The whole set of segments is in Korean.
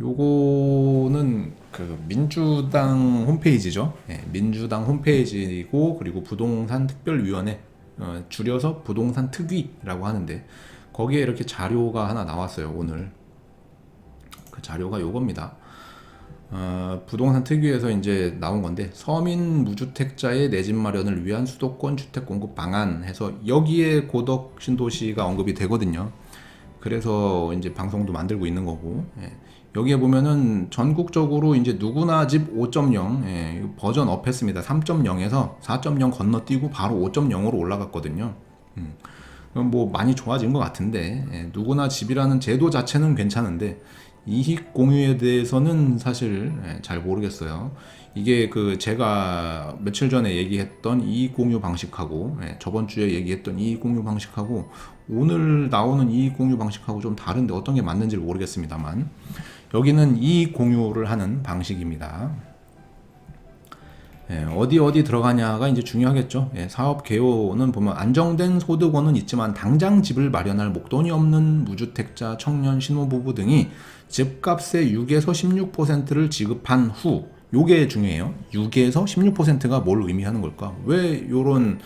요거는 그 민주당 홈페이지죠. 예, 민주당 홈페이지이고 그리고 부동산 특별위원회, 줄여서 부동산 특위라고 하는데 거기에 이렇게 자료가 하나 나왔어요. 오늘 그 자료가 요겁니다. 부동산 특위에서 이제 나온 건데, 서민 무주택자의 내 집 마련을 위한 수도권 주택 공급 방안 해서 여기에 고덕 신도시가 언급이 되거든요. 그래서 이제 방송도 만들고 있는 거고, 예. 여기에 보면은 전국적으로 이제 누구나 집 5.0, 예, 버전 업했습니다. 3.0에서 4.0 건너뛰고 바로 5.0으로 올라갔거든요. 그럼 뭐 많이 좋아진 것 같은데, 예, 누구나 집이라는 제도 자체는 괜찮은데 이익 공유에 대해서는 사실 잘 모르겠어요. 이게 그 제가 며칠 전에 얘기했던 이익 공유 방식하고, 저번 주에 얘기했던 이익 공유 방식하고 오늘 나오는 이익 공유 방식하고 좀 다른데 어떤 게 맞는지 모르겠습니다만, 여기는 이익 공유를 하는 방식입니다. 어디 들어가냐가 이제 중요하겠죠. 사업 개요는 보면 안정된 소득원은 있지만 당장 집을 마련할 목돈이 없는 무주택자, 청년, 신혼부부 등이 집값의 6에서 16%를 지급한 후, 요게 중요해요. 6에서 16%가 뭘 의미하는 걸까? 왜 요런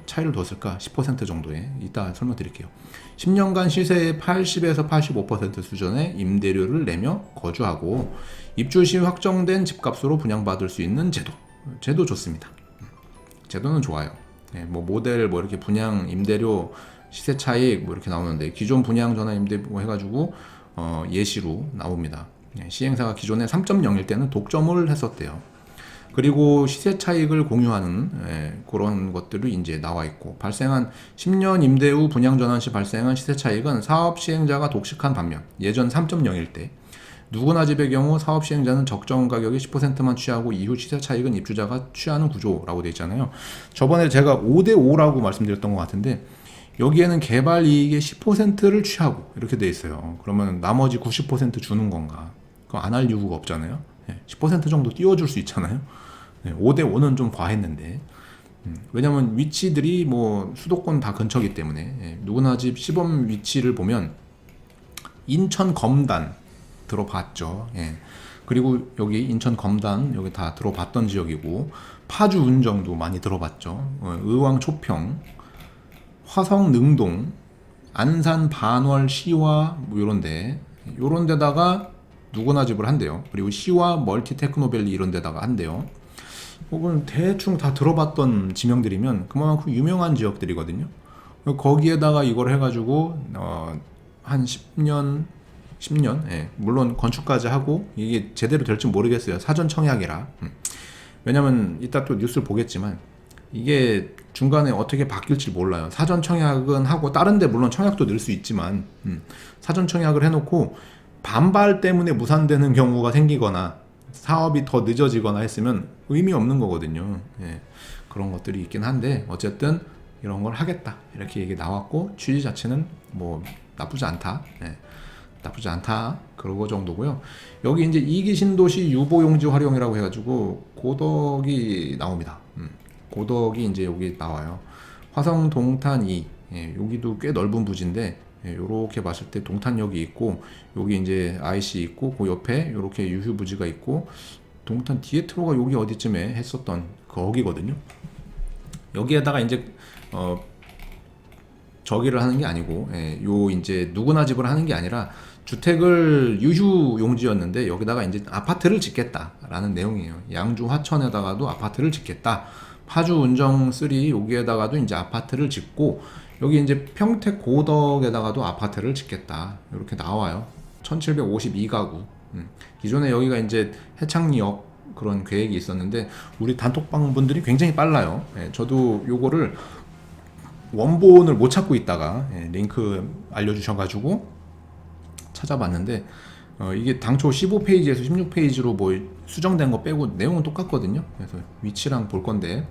차이를 뒀을까? 10% 정도에 이따 설명드릴게요. 10년간 시세의 80에서 85% 수준의 임대료를 내며 거주하고 입주 시 확정된 집값으로 분양받을 수 있는 제도 좋습니다. 제도는 좋아요. 뭐 모델 뭐 이렇게 분양 임대료 시세 차익 뭐 이렇게 나오는데, 기존 분양 전환 임대 뭐 해가지고 예시로 나옵니다. 시행사가 기존에 3.0일 때는 독점을 했었대요. 그리고 시세 차익을 공유하는 그런 것들이 이제 나와 있고, 발생한 10년 임대 후 분양 전환 시 발생한 시세 차익은 사업 시행자가 독식한 반면, 예전 3.0일 때 누구나 집의 경우 사업 시행자는 적정 가격의 10%만 취하고 이후 시세 차익은 입주자가 취하는 구조라고 되어 있잖아요. 저번에 제가 5대5라고 말씀드렸던 것 같은데, 여기에는 개발 이익의 10%를 취하고 이렇게 되어 있어요. 그러면 나머지 90% 주는 건가? 그거 안 할 이유가 없잖아요. 10% 정도 띄워줄 수 있잖아요. 5대5는 좀 과했는데, 왜냐면 위치들이 뭐 수도권 다 근처이기 때문에. 누구나 집 시범 위치를 보면 인천 검단 들어봤죠. 그리고 여기 인천 검단 여기 다 들어봤던 지역이고, 파주 운정도 많이 들어봤죠. 의왕 초평, 화성 능동, 안산 반월 시화 뭐 요런 데다가 누구나 집을 한대요. 그리고 시화 멀티 테크노밸리 이런 데다가 한대요. 혹은 대충 다 들어봤던 지명들이면 그만큼 유명한 지역들이거든요. 거기에다가 이걸 해가지고 한 10년, 물론 건축까지 하고, 이게 제대로 될지 모르겠어요. 사전 청약이라. 왜냐면 이따 또 뉴스를 보겠지만 이게 중간에 어떻게 바뀔지 몰라요. 사전 청약은 하고 다른 데 물론 청약도 넣을 수 있지만, 사전 청약을 해놓고 반발 때문에 무산되는 경우가 생기거나 사업이 더 늦어지거나 했으면 의미 없는 거거든요. 그런 것들이 있긴 한데, 어쨌든 이런 걸 하겠다 이렇게 얘기 나왔고, 취지 자체는 뭐 나쁘지 않다. 나쁘지 않다. 그러고 정도고요. 여기 이제 이기 신도시 유보용지 활용이라고 해가지고 고덕이 나옵니다. 고덕이 이제 여기 나와요. 화성 동탄 2. 여기도 꽤 넓은 부지인데, 요렇게 봤을 때 동탄역이 있고, 여기 이제 IC 있고, 그 옆에 요렇게 유휴 부지가 있고, 동탄 디에트로가 여기 어디쯤에 했었던 거기거든요. 여기에다가 이제 저기를 하는 게 아니고, 요 이제 누구나 집을 하는 게 아니라 주택을 유휴 용지였는데 여기다가 이제 아파트를 짓겠다라는 내용이에요. 양주 화천에다가도 아파트를 짓겠다. 파주 운정 3 여기에다가도 이제 아파트를 짓고, 여기 이제 평택 고덕에다가도 아파트를 짓겠다. 이렇게 나와요. 1752가구. 기존에 여기가 이제 해창리역 그런 계획이 있었는데, 우리 단톡방 분들이 굉장히 빨라요. 저도 요거를 원본을 못 찾고 있다가 링크 알려주셔가지고 찾아봤는데, 이게 당초 15페이지에서 16페이지로 뭐 수정된 거 빼고 내용은 똑같거든요. 그래서 위치랑 볼 건데,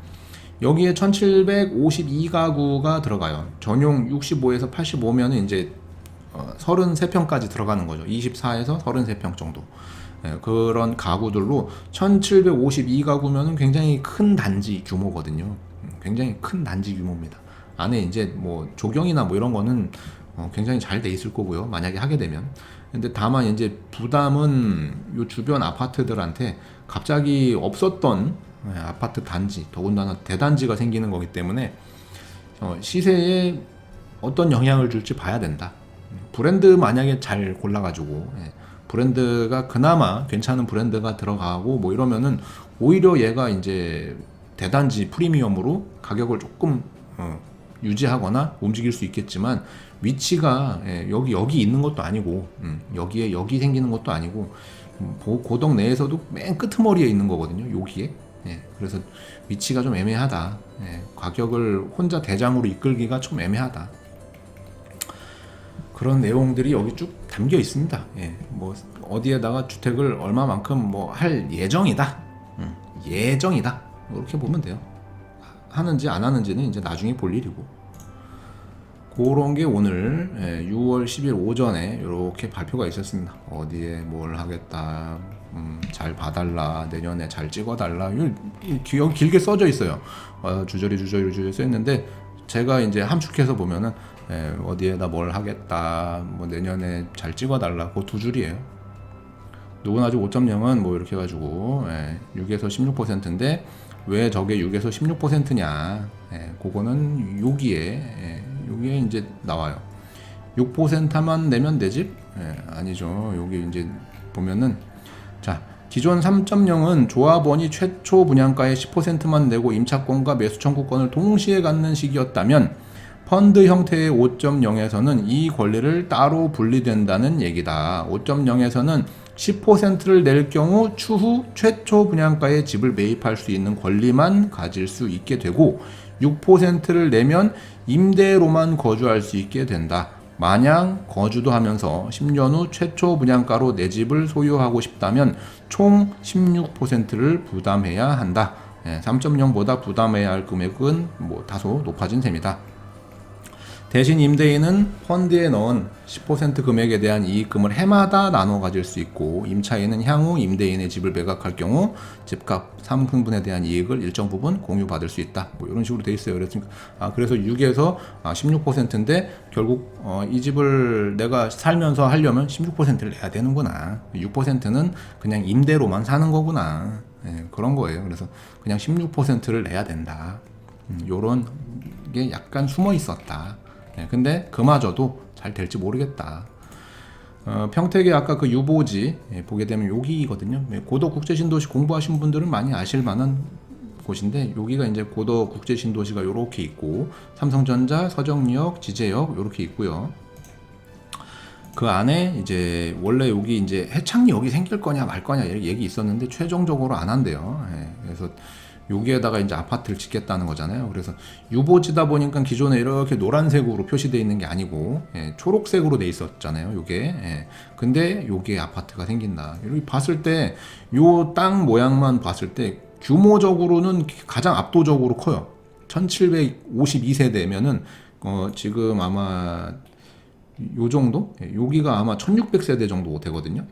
여기에 1752가구가 들어가요. 전용 65에서 85면은 이제 33평까지 들어가는 거죠. 24에서 33평 정도. 그런 가구들로 1752가구면은 굉장히 큰 단지 규모거든요. 굉장히 큰 단지 규모입니다. 안에 이제 뭐 조경이나 뭐 이런 거는 굉장히 잘 돼 있을 거고요. 만약에 하게 되면. 근데 다만 이제 부담은 요 주변 아파트들한테 갑자기 없었던 아파트 단지, 더군다나 대단지가 생기는 거기 때문에 시세에 어떤 영향을 줄지 봐야 된다. 브랜드 만약에 잘 골라가지고 브랜드가 그나마 괜찮은 브랜드가 들어가고 뭐 이러면은 오히려 얘가 이제 대단지 프리미엄으로 가격을 조금 유지하거나 움직일 수 있겠지만 위치가 여기 있는 것도 아니고 여기 생기는 것도 아니고 고덕 내에서도 맨 끄트머리에 있는 거거든요. 여기에. 그래서 위치가 좀 애매하다. 가격을 혼자 대장으로 이끌기가 좀 애매하다. 그런 내용들이 여기 쭉 담겨 있습니다. 뭐 어디에다가 주택을 얼마만큼 뭐 할 예정이다. 예정이다. 이렇게 보면 돼요. 하는지 안 하는지는 이제 나중에 볼 일이고. 그런 게 오늘 6월 10일 오전에 이렇게 발표가 있었습니다. 어디에 뭘 하겠다, 잘 봐달라, 내년에 잘 찍어달라. 여기 길게 써져 있어요. 주저리 써 있는데 제가 이제 함축해서 보면은 어디에다 뭘 하겠다, 뭐 내년에 잘 찍어달라, 그 두 줄이에요. 누구나 아직 5.0은 뭐 이렇게 해가지고 6에서 16%인데 왜 저게 6에서 16%냐? 그거는 여기에 이제 나와요. 6%만 내면 되지? 아니죠. 여기 이제 보면은 자, 기존 3.0은 조합원이 최초 분양가의 10%만 내고 임차권과 매수 청구권을 동시에 갖는 식이었다면 펀드 형태의 5.0에서는 이 권리를 따로 분리된다는 얘기다. 5.0에서는 10%를 낼 경우 추후 최초 분양가의 집을 매입할 수 있는 권리만 가질 수 있게 되고 6%를 내면 임대로만 거주할 수 있게 된다. 만약 거주도 하면서 10년 후 최초 분양가로 내 집을 소유하고 싶다면 총 16%를 부담해야 한다. 3.0보다 부담해야 할 금액은 뭐 다소 높아진 셈이다. 대신 임대인은 펀드에 넣은 10% 금액에 대한 이익금을 해마다 나눠 가질 수 있고 임차인은 향후 임대인의 집을 매각할 경우 집값 3등분에 대한 이익을 일정 부분 공유받을 수 있다. 뭐 이런 식으로 돼 있어요. 그래서 6에서 16%인데 결국 이 집을 내가 살면서 하려면 16%를 내야 되는구나. 6%는 그냥 임대로만 사는 거구나. 그런 거예요. 그래서 그냥 16%를 내야 된다. 요런 게 약간 숨어 있었다. 근데 그마저도 잘 될지 모르겠다. 평택의 아까 그 유보지 보게 되면 여기거든요. 고덕 국제신도시 공부하신 분들은 많이 아실 만한 곳인데 여기가 이제 고덕 국제신도시가 이렇게 있고 삼성전자, 서정역, 지제역 이렇게 있고요. 그 안에 이제 원래 여기 이제 해창리 여기 생길 거냐 말 거냐 얘기 있었는데 최종적으로 안 한대요. 그래서 여기에다가 이제 아파트를 짓겠다는 거잖아요. 그래서 유보지다 보니까 기존에 이렇게 노란색으로 표시되어 있는 게 아니고 초록색으로 돼 있었잖아요. 요게 근데 요게 아파트가 생긴다. 이렇게 봤을 때 요 땅 모양만 봤을 때 규모적으로는 가장 압도적으로 커요. 1752세대면은 지금 아마 요 정도? 여기가 아마 1600세대 정도 되거든요.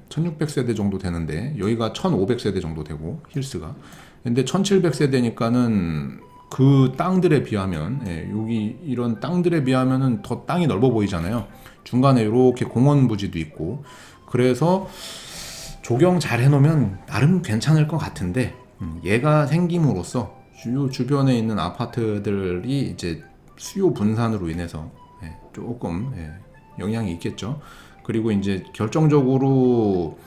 1600세대 정도 되는데 여기가 1500세대 정도 되고 힐스가 근데 1700세대니까는 그 땅들에 비하면 여기 이런 땅들에 비하면은 더 땅이 넓어 보이잖아요. 중간에 이렇게 공원 부지도 있고 그래서 조경 잘 해놓으면 나름 괜찮을 것 같은데 얘가 생김으로써 주변에 있는 아파트들이 이제 수요 분산으로 인해서 조금 영향이 있겠죠. 그리고 이제 결정적으로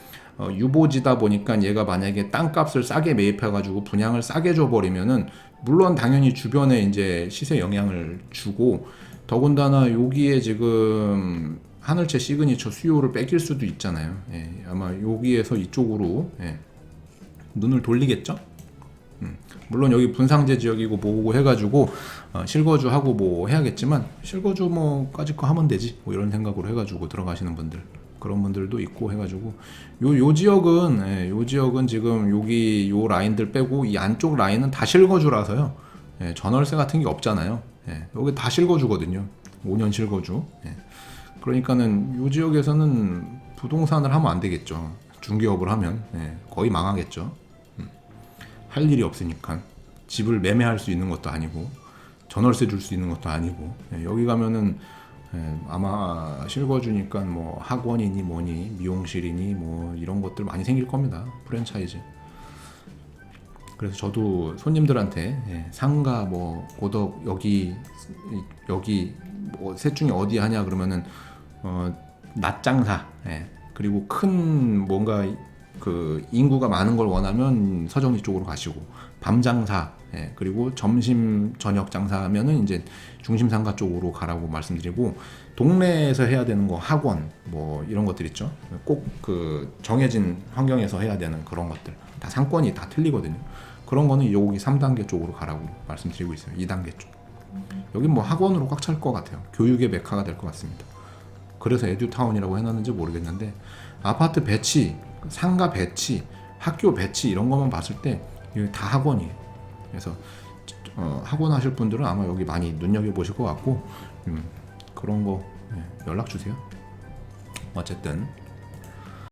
유보지다 보니까 얘가 만약에 땅값을 싸게 매입해가지고 분양을 싸게 줘버리면은 물론 당연히 주변에 이제 시세 영향을 주고 더군다나 여기에 지금 하늘채 시그니처 수요를 뺏길 수도 있잖아요. 아마 여기에서 이쪽으로 눈을 돌리겠죠. 물론 여기 분상제 지역이고 뭐고 해가지고 실거주하고 뭐 해야겠지만 실거주 뭐까짓 거 하면 되지 뭐 이런 생각으로 해가지고 들어가시는 분들 그런 분들도 있고 해가지고 요 지역은 지금 여기 요 라인들 빼고 이 안쪽 라인은 다 실거주라서요. 전월세 같은 게 없잖아요. 여기 다 실거주거든요. 5년 실거주. 그러니까는 요 지역에서는 부동산을 하면 안 되겠죠. 중개업을 하면 거의 망하겠죠. 할 일이 없으니까 집을 매매할 수 있는 것도 아니고 전월세 줄 수 있는 것도 아니고 여기 가면은 예, 아마 실거주니까 뭐 학원이니 뭐니 미용실이니 뭐 이런 것들 많이 생길 겁니다. 프랜차이즈. 그래서 저도 손님들한테 상가 뭐 고덕 여기 뭐 셋 중에 어디 하냐 그러면은 낮장사 그리고 큰 뭔가 그 인구가 많은 걸 원하면 서정리 쪽으로 가시고 밤장사 그리고 점심 저녁 장사하면은 이제 중심상가 쪽으로 가라고 말씀드리고 동네에서 해야 되는 거 학원 뭐 이런 것들 있죠. 꼭 그 정해진 환경에서 해야 되는 그런 것들 다 상권이 다 틀리거든요. 그런 거는 여기 3단계 쪽으로 가라고 말씀드리고 있어요. 2단계 쪽. 여긴 뭐 학원으로 꽉 찰 것 같아요. 교육의 메카가 될 것 같습니다. 그래서 에듀타운이라고 해놨는지 모르겠는데 아파트 배치, 상가 배치, 학교 배치 이런 것만 봤을 때 이게 다 학원이에요. 그래서 학원 하실 분들은 아마 여기 많이 눈여겨보실 것 같고 그런 거 연락 주세요. 어쨌든